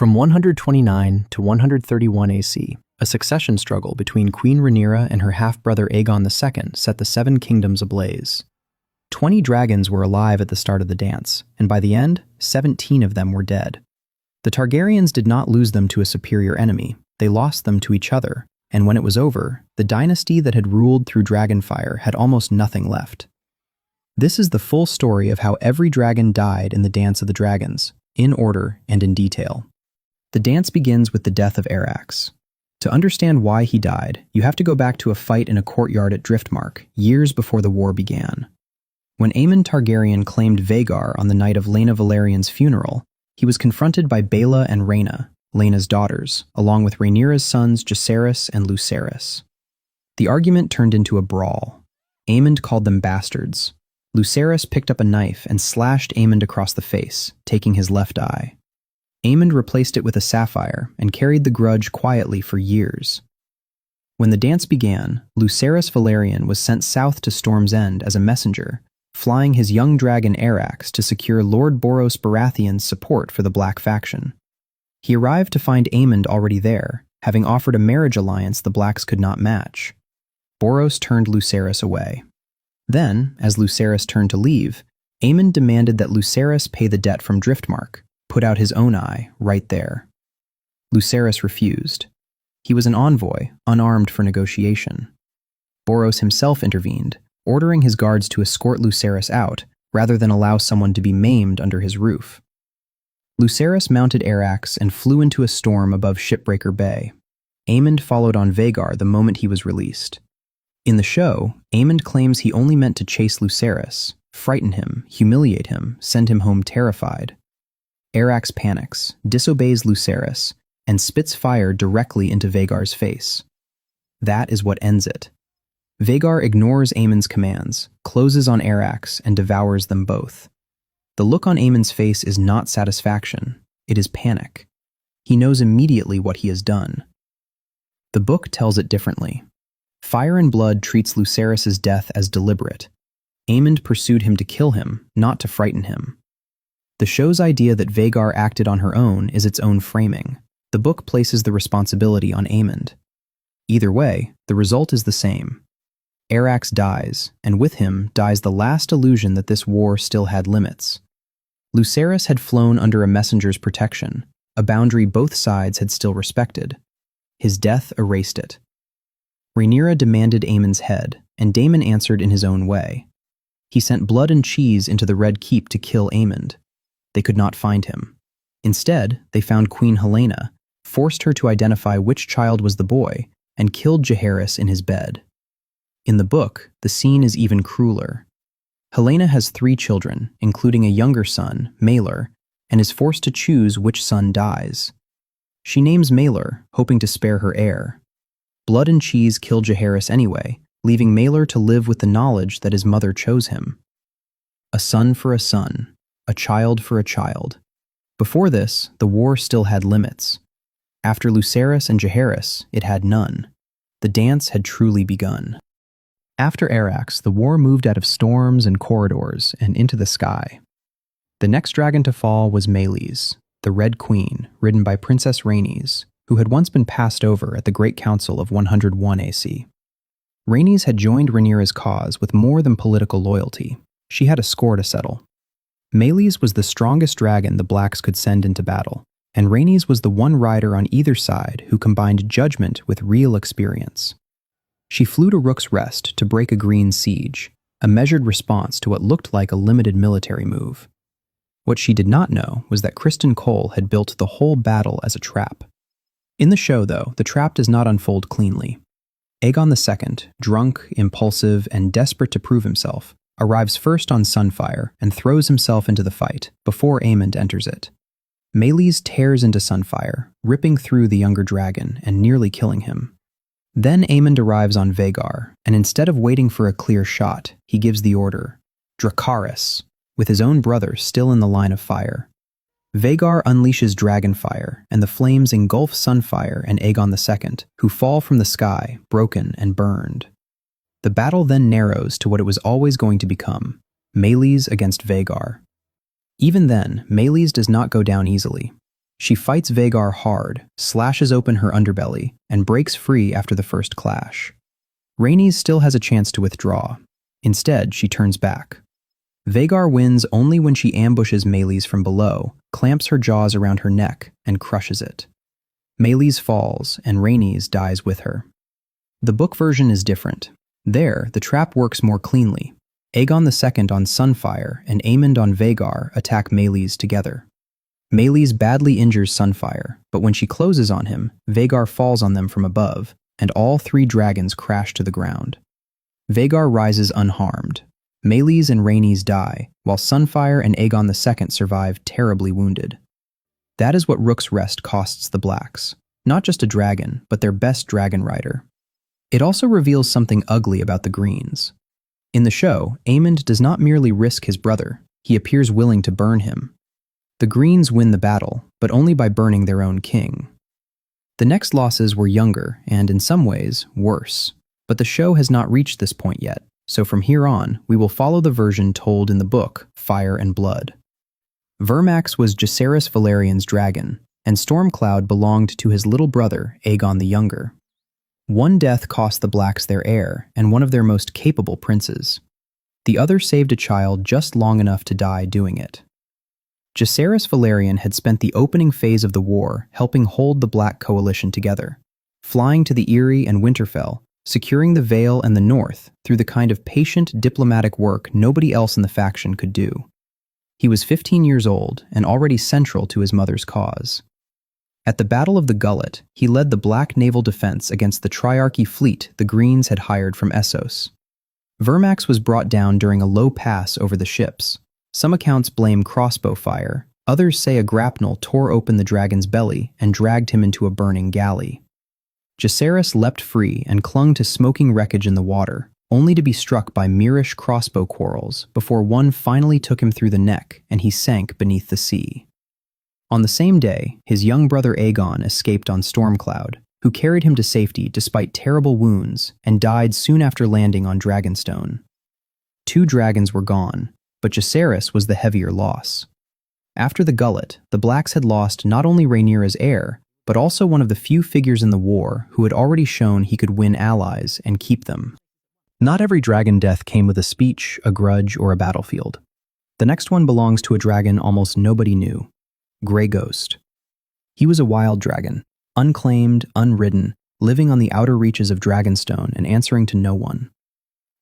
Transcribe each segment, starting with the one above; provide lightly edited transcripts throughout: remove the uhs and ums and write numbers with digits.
From 129 to 131 AC, a succession struggle between Queen Rhaenyra and her half-brother Aegon II set the Seven Kingdoms ablaze. 20 dragons were alive at the start of the dance, and by the end, 17 of them were dead. The Targaryens did not lose them to a superior enemy, they lost them to each other, and when it was over, the dynasty that had ruled through Dragonfire had almost nothing left. This is the full story of how every dragon died in the Dance of the Dragons, in order and in detail. The dance begins with the death of Arrax. To understand why he died, you have to go back to a fight in a courtyard at Driftmark, years before the war began. When Aemon Targaryen claimed Vhagar on the night of Laena Valerian's funeral, he was confronted by Baela and Rhaena, Laena's daughters, along with Rhaenyra's sons Jacaerys and Lucerys. The argument turned into a brawl. Aemond called them bastards. Lucerys picked up a knife and slashed Aemond across the face, taking his left eye. Aemond replaced it with a sapphire and carried the grudge quietly for years. When the dance began, Lucerys Velaryon was sent south to Storm's End as a messenger, flying his young dragon Arrax to secure Lord Boros Baratheon's support for the Black faction. He arrived to find Aemond already there, having offered a marriage alliance the Blacks could not match. Boros turned Lucerys away. Then, as Lucerys turned to leave, Aemond demanded that Lucerys pay the debt from Driftmark, put out his own eye right there. Lucerys refused. He was an envoy, unarmed for negotiation. Boros himself intervened, ordering his guards to escort Lucerys out, rather than allow someone to be maimed under his roof. Lucerys mounted Arrax and flew into a storm above Shipbreaker Bay. Aemond followed on Vhagar the moment he was released. In the show, Aemond claims he only meant to chase Lucerys, frighten him, humiliate him, send him home terrified. Arrax panics, disobeys Lucerys, and spits fire directly into Vhagar's face. That is what ends it. Vhagar ignores Aemond's commands, closes on Arrax, and devours them both. The look on Aemond's face is not satisfaction, it is panic. He knows immediately what he has done. The book tells it differently. Fire and Blood treats Lucerys' death as deliberate. Aemond pursued him to kill him, not to frighten him. The show's idea that Vhagar acted on her own is its own framing. The book places the responsibility on Aemond. Either way, the result is the same. Arrax dies, and with him dies the last illusion that this war still had limits. Lucerys had flown under a messenger's protection, a boundary both sides had still respected. His death erased it. Rhaenyra demanded Aemon's head, and Daemon answered in his own way. He sent Blood and Cheese into the Red Keep to kill Aemond. They could not find him. Instead, they found Queen Helaena, forced her to identify which child was the boy, and killed Jaehaerys in his bed. In the book, the scene is even crueler. Helaena has 3 children, including a younger son, Maelor, and is forced to choose which son dies. She names Maelor, hoping to spare her heir. Blood and Cheese kill Jaehaerys anyway, leaving Maelor to live with the knowledge that his mother chose him. A son for a son. A child for a child. Before this, the war still had limits. After Lucerys and Jaehaerys, it had none. The dance had truly begun. After Arrax, the war moved out of storms and corridors and into the sky. The next dragon to fall was Meleys, the Red Queen, ridden by Princess Rhaenys, who had once been passed over at the Great Council of 101 AC. Rhaenys had joined Rhaenyra's cause with more than political loyalty. She had a score to settle. Meleys was the strongest dragon the Blacks could send into battle, and Rhaenys was the one rider on either side who combined judgment with real experience. She flew to Rook's Rest to break a green siege, a measured response to what looked like a limited military move. What she did not know was that Criston Cole had built the whole battle as a trap. In the show, though, the trap does not unfold cleanly. Aegon II, drunk, impulsive, and desperate to prove himself, arrives first on Sunfire and throws himself into the fight, before Aemond enters it. Meleys tears into Sunfire, ripping through the younger dragon and nearly killing him. Then Aemond arrives on Vhagar, and instead of waiting for a clear shot, he gives the order, Dracarys, with his own brother still in the line of fire. Vhagar unleashes Dragonfire, and the flames engulf Sunfire and Aegon II, who fall from the sky, broken and burned. The battle then narrows to what it was always going to become, Meleys against Vhagar. Even then, Meleys does not go down easily. She fights Vhagar hard, slashes open her underbelly, and breaks free after the first clash. Rhaenys still has a chance to withdraw. Instead, she turns back. Vhagar wins only when she ambushes Meleys from below, clamps her jaws around her neck, and crushes it. Meleys falls, and Rhaenys dies with her. The book version is different. There, the trap works more cleanly. Aegon II on Sunfire and Aemond on Vhagar attack Meleys together. Meleys badly injures Sunfire, but when she closes on him, Vhagar falls on them from above, and all 3 dragons crash to the ground. Vhagar rises unharmed. Meleys and Rhaenys die, while Sunfire and Aegon II survive terribly wounded. That is what Rook's Rest costs the Blacks. Not just a dragon, but their best dragon rider. It also reveals something ugly about the Greens. In the show, Aemond does not merely risk his brother, he appears willing to burn him. The Greens win the battle, but only by burning their own king. The next losses were younger and, in some ways, worse, but the show has not reached this point yet, so from here on, we will follow the version told in the book, Fire and Blood. Vermax was Jacaerys Valerian's dragon, and Stormcloud belonged to his little brother, Aegon the Younger. One death cost the Blacks their heir and one of their most capable princes. The other saved a child just long enough to die doing it. Jacaerys Valerian had spent the opening phase of the war helping hold the Black Coalition together, flying to the Eyrie and Winterfell, securing the Vale and the North through the kind of patient diplomatic work nobody else in the faction could do. He was 15 years old and already central to his mother's cause. At the Battle of the Gullet, he led the Black naval defense against the Triarchy fleet the Greens had hired from Essos. Vermax was brought down during a low pass over the ships. Some accounts blame crossbow fire, others say a grapnel tore open the dragon's belly and dragged him into a burning galley. Jacaerys leapt free and clung to smoking wreckage in the water, only to be struck by Myrish crossbow quarrels before one finally took him through the neck and he sank beneath the sea. On the same day, his young brother Aegon escaped on Stormcloud, who carried him to safety despite terrible wounds and died soon after landing on Dragonstone. 2 dragons were gone, but Jacaerys was the heavier loss. After the Gullet, the Blacks had lost not only Rhaenyra's heir, but also one of the few figures in the war who had already shown he could win allies and keep them. Not every dragon death came with a speech, a grudge, or a battlefield. The next one belongs to a dragon almost nobody knew, Grey Ghost. He was a wild dragon, unclaimed, unridden, living on the outer reaches of Dragonstone and answering to no one.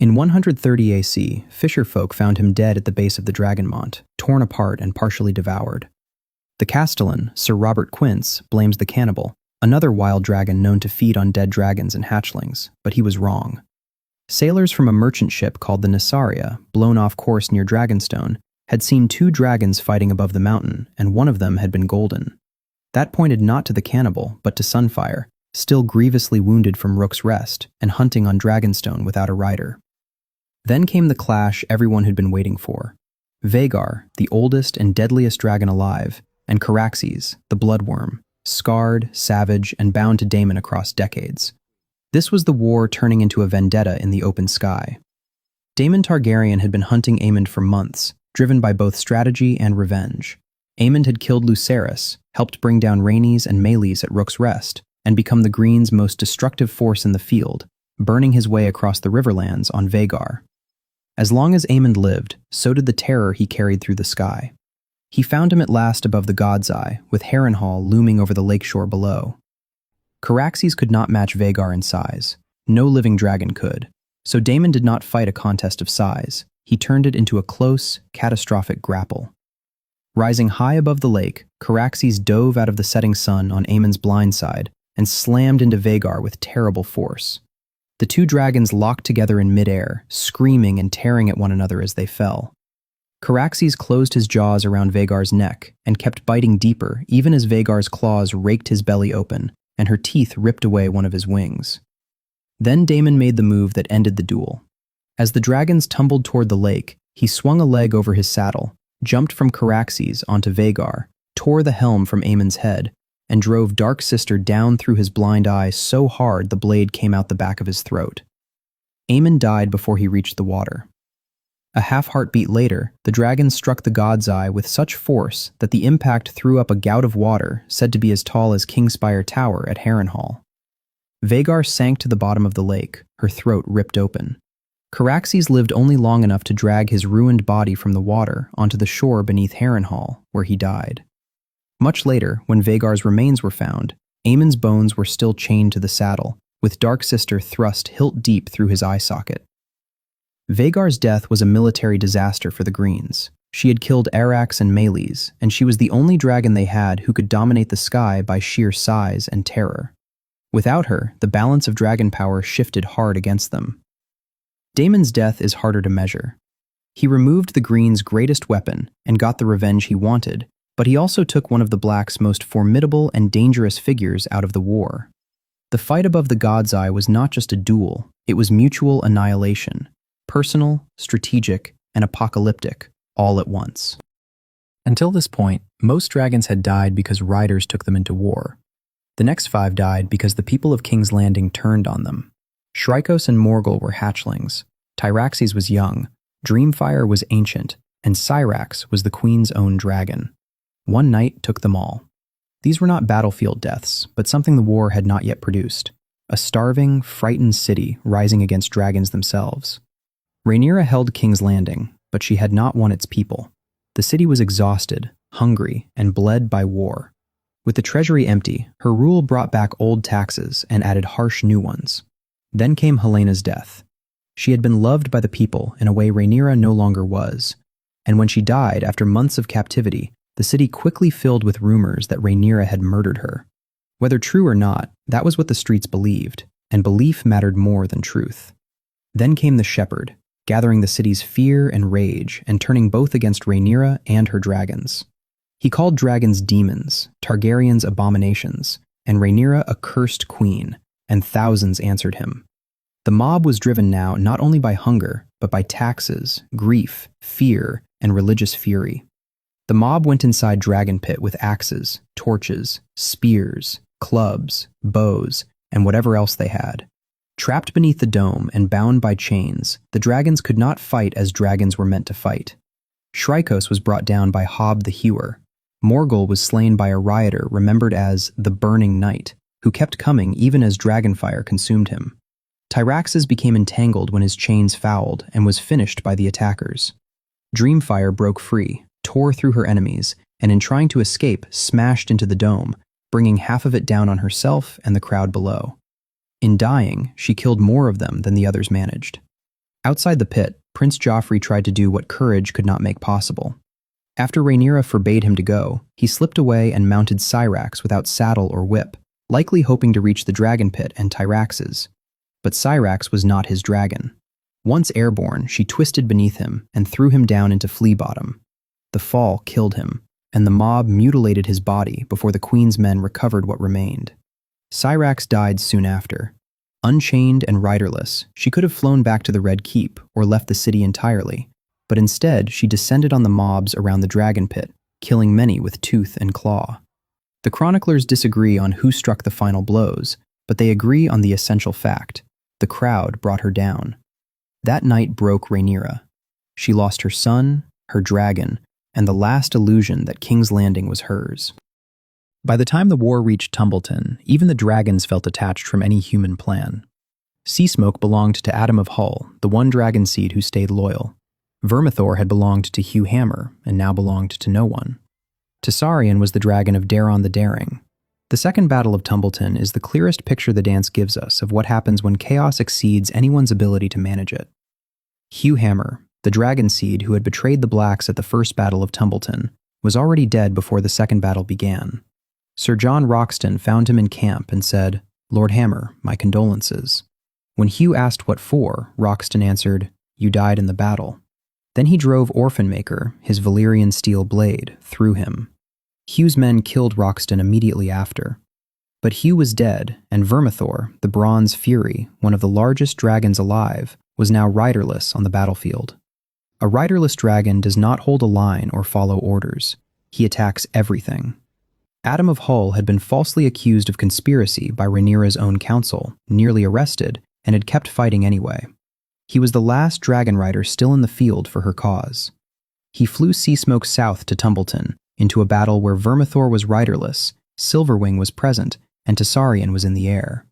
In 130 AC, fisherfolk found him dead at the base of the Dragonmont, torn apart and partially devoured. The Castellan, Sir Robert Quince, blames the cannibal, another wild dragon known to feed on dead dragons and hatchlings, but he was wrong. Sailors from a merchant ship called the Nessaria, blown off course near Dragonstone, had seen 2 dragons fighting above the mountain, and one of them had been golden. That pointed not to the cannibal, but to Sunfire, still grievously wounded from Rook's Rest and hunting on Dragonstone without a rider. Then came the clash everyone had been waiting for. Vhagar, the oldest and deadliest dragon alive, and Caraxes, the bloodworm, scarred, savage, and bound to Daemon across decades. This was the war turning into a vendetta in the open sky. Daemon Targaryen had been hunting Aemond for months, driven by both strategy and revenge. Aemond had killed Lucerys, helped bring down Rhaenys and Meleys at Rook's Rest, and become the Greens' most destructive force in the field, burning his way across the Riverlands on Vhagar. As long as Aemond lived, so did the terror he carried through the sky. He found him at last above the God's Eye, with Harrenhal looming over the lakeshore below. Caraxes could not match Vhagar in size. No living dragon could. So Daemon did not fight a contest of size. He turned it into a close, catastrophic grapple. Rising high above the lake, Caraxes dove out of the setting sun on Aemon's blind side and slammed into Vhagar with terrible force. The 2 dragons locked together in midair, screaming and tearing at one another as they fell. Caraxes closed his jaws around Vhagar's neck and kept biting deeper even as Vhagar's claws raked his belly open and her teeth ripped away one of his wings. Then Daemon made the move that ended the duel. As the dragons tumbled toward the lake, he swung a leg over his saddle, jumped from Caraxes onto Vhagar, tore the helm from Aemon's head, and drove Dark Sister down through his blind eye so hard the blade came out the back of his throat. Aemon died before he reached the water. A half-heartbeat later, the dragon struck the god's eye with such force that the impact threw up a gout of water said to be as tall as Kingspire Tower at Harrenhal. Vhagar sank to the bottom of the lake, her throat ripped open. Caraxes lived only long enough to drag his ruined body from the water onto the shore beneath Harrenhal, where he died. Much later, when Vhagar's remains were found, Aemon's bones were still chained to the saddle, with Dark Sister thrust hilt deep through his eye socket. Vhagar's death was a military disaster for the Greens. She had killed Arax and Melees, and she was the only dragon they had who could dominate the sky by sheer size and terror. Without her, the balance of dragon power shifted hard against them. Daemon's death is harder to measure. He removed the Greens' greatest weapon and got the revenge he wanted, but he also took one of the Blacks' most formidable and dangerous figures out of the war. The fight above the God's Eye was not just a duel, it was mutual annihilation. Personal, strategic, and apocalyptic, all at once. Until this point, most dragons had died because riders took them into war. The next 5 died because the people of King's Landing turned on them. Shrykos and Morgul were hatchlings, Tyraxes was young, Dreamfire was ancient, and Syrax was the queen's own dragon. One night took them all. These were not battlefield deaths, but something the war had not yet produced. A starving, frightened city rising against dragons themselves. Rhaenyra held King's Landing, but she had not won its people. The city was exhausted, hungry, and bled by war. With the treasury empty, her rule brought back old taxes and added harsh new ones. Then came Helena's death. She had been loved by the people in a way Rhaenyra no longer was, and when she died after months of captivity, the city quickly filled with rumors that Rhaenyra had murdered her. Whether true or not, that was what the streets believed, and belief mattered more than truth. Then came the Shepherd, gathering the city's fear and rage and turning both against Rhaenyra and her dragons. He called dragons demons, Targaryens abominations, and Rhaenyra a cursed queen, and thousands answered him. The mob was driven now not only by hunger, but by taxes, grief, fear, and religious fury. The mob went inside Dragon Pit with axes, torches, spears, clubs, bows, and whatever else they had. Trapped beneath the dome and bound by chains, the dragons could not fight as dragons were meant to fight. Shrykos was brought down by Hob the Hewer. Morgul was slain by a rioter remembered as the Burning Knight, who kept coming even as dragonfire consumed him. Tyraxes became entangled when his chains fouled and was finished by the attackers. Dreamfire broke free, tore through her enemies, and in trying to escape, smashed into the dome, bringing half of it down on herself and the crowd below. In dying, she killed more of them than the others managed. Outside the pit, Prince Joffrey tried to do what courage could not make possible. After Rhaenyra forbade him to go, he slipped away and mounted Syrax without saddle or whip, likely hoping to reach the dragon pit and Tyraxes. But Syrax was not his dragon. Once airborne, she twisted beneath him and threw him down into Flea Bottom. The fall killed him, and the mob mutilated his body before the queen's men recovered what remained. Syrax died soon after. Unchained and riderless, she could have flown back to the Red Keep or left the city entirely, but instead she descended on the mobs around the dragon pit, killing many with tooth and claw. The chroniclers disagree on who struck the final blows, but they agree on the essential fact: the crowd brought her down. That night broke Rhaenyra. She lost her son, her dragon, and the last illusion that King's Landing was hers. By the time the war reached Tumbleton, even the dragons felt detached from any human plan. Seasmoke belonged to Adam of Hull, the one dragon seed who stayed loyal. Vermithor had belonged to Hugh Hammer, and now belonged to no one. Tessarion was the dragon of Daeron the Daring. The Second Battle of Tumbleton is the clearest picture the dance gives us of what happens when chaos exceeds anyone's ability to manage it. Hugh Hammer, the dragon seed who had betrayed the Blacks at the First Battle of Tumbleton, was already dead before the second battle began. Sir John Roxton found him in camp and said, "Lord Hammer, my condolences." When Hugh asked what for, Roxton answered, "You died in the battle." Then he drove Orphanmaker, his Valyrian steel blade, through him. Hugh's men killed Roxton immediately after. But Hugh was dead, and Vermithor, the Bronze Fury, one of the largest dragons alive, was now riderless on the battlefield. A riderless dragon does not hold a line or follow orders. He attacks everything. Adam of Hull had been falsely accused of conspiracy by Rhaenyra's own council, nearly arrested, and had kept fighting anyway. He was the last dragon rider still in the field for her cause. He flew Seasmoke south to Tumbleton, into a battle where Vermithor was riderless, Silverwing was present, and Tessarion was in the air.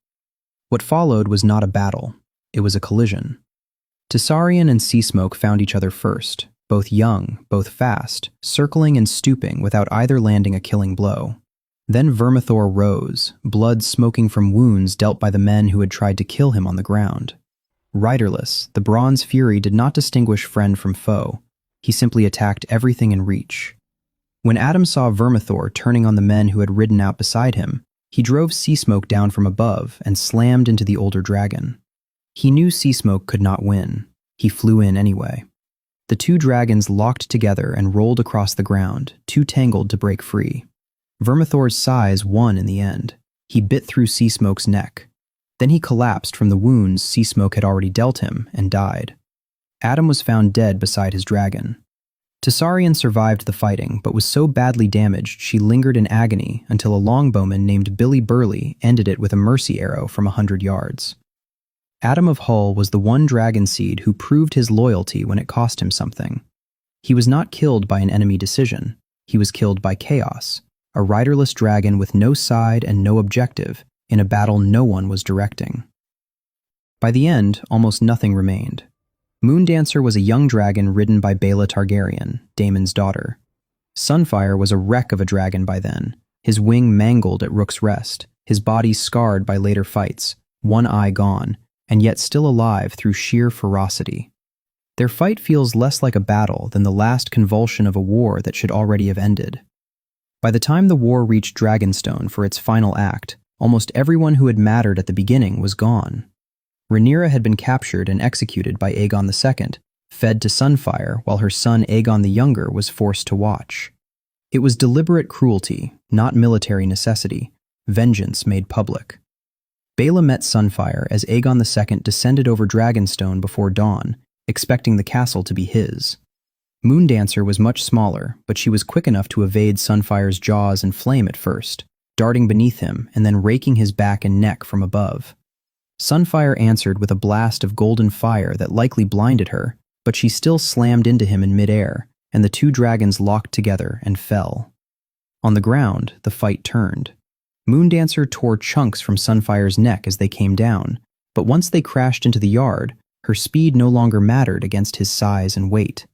What followed was not a battle, it was a collision. Tessarion and Seasmoke found each other first, both young, both fast, circling and stooping without either landing a killing blow. Then Vermithor rose, blood smoking from wounds dealt by the men who had tried to kill him on the ground. Riderless, the Bronze Fury did not distinguish friend from foe. He simply attacked everything in reach. When Adam saw Vermithor turning on the men who had ridden out beside him, he drove Seasmoke down from above and slammed into the older dragon. He knew Seasmoke could not win. He flew in anyway. The two dragons locked together and rolled across the ground, too tangled to break free. Vermithor's size won in the end. He bit through Seasmoke's neck. Then he collapsed from the wounds Seasmoke had already dealt him and died. Adam was found dead beside his dragon. Tessarion survived the fighting, but was so badly damaged she lingered in agony until a longbowman named Billy Burley ended it with a mercy arrow from 100 yards. Adam of Hull was the one dragon seed who proved his loyalty when it cost him something. He was not killed by an enemy decision. He was killed by chaos, a riderless dragon with no side and no objective, in a battle no one was directing. By the end, almost nothing remained. Moondancer was a young dragon ridden by Baela Targaryen, Daemon's daughter. Sunfire was a wreck of a dragon by then, his wing mangled at Rook's Rest, his body scarred by later fights, one eye gone, and yet still alive through sheer ferocity. Their fight feels less like a battle than the last convulsion of a war that should already have ended. By the time the war reached Dragonstone for its final act, almost everyone who had mattered at the beginning was gone. Rhaenyra had been captured and executed by Aegon II, fed to Sunfire while her son Aegon the Younger was forced to watch. It was deliberate cruelty, not military necessity, vengeance made public. Baela met Sunfire as Aegon II descended over Dragonstone before dawn, expecting the castle to be his. Moondancer was much smaller, but she was quick enough to evade Sunfire's jaws and flame at first, darting beneath him and then raking his back and neck from above. Sunfire answered with a blast of golden fire that likely blinded her, but she still slammed into him in midair, and the two dragons locked together and fell. On the ground, the fight turned. Moondancer tore chunks from Sunfire's neck as they came down, but once they crashed into the yard, her speed no longer mattered against his size and weight.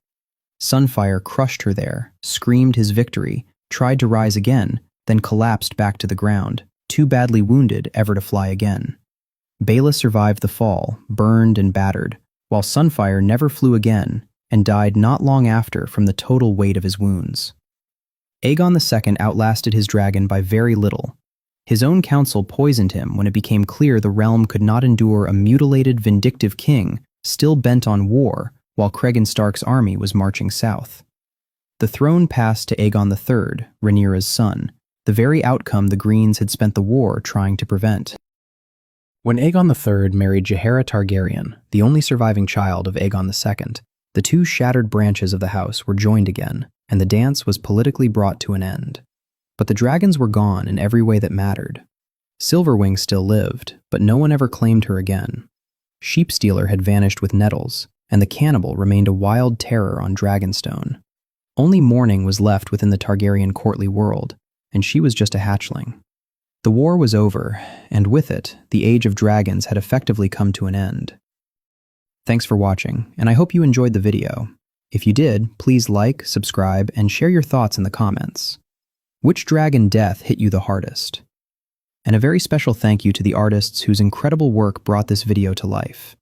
Sunfire crushed her there, screamed his victory, tried to rise again, then collapsed back to the ground, too badly wounded ever to fly again. Baela survived the fall, burned and battered, while Sunfire never flew again and died not long after from the total weight of his wounds. Aegon II outlasted his dragon by very little. His own council poisoned him when it became clear the realm could not endure a mutilated, vindictive king still bent on war while Cregan Stark's army was marching south. The throne passed to Aegon III, Rhaenyra's son, the very outcome the Greens had spent the war trying to prevent. When Aegon III married Jaehaera Targaryen, the only surviving child of Aegon II, the two shattered branches of the house were joined again, and the dance was politically brought to an end. But the dragons were gone in every way that mattered. Silverwing still lived, but no one ever claimed her again. Sheepstealer had vanished with Nettles, and the cannibal remained a wild terror on Dragonstone. Only Mourning was left within the Targaryen courtly world, and she was just a hatchling. The war was over, and with it, the Age of Dragons had effectively come to an end. Thanks for watching, and I hope you enjoyed the video. If you did, please like, subscribe, and share your thoughts in the comments. Which dragon death hit you the hardest? And a very special thank you to the artists whose incredible work brought this video to life.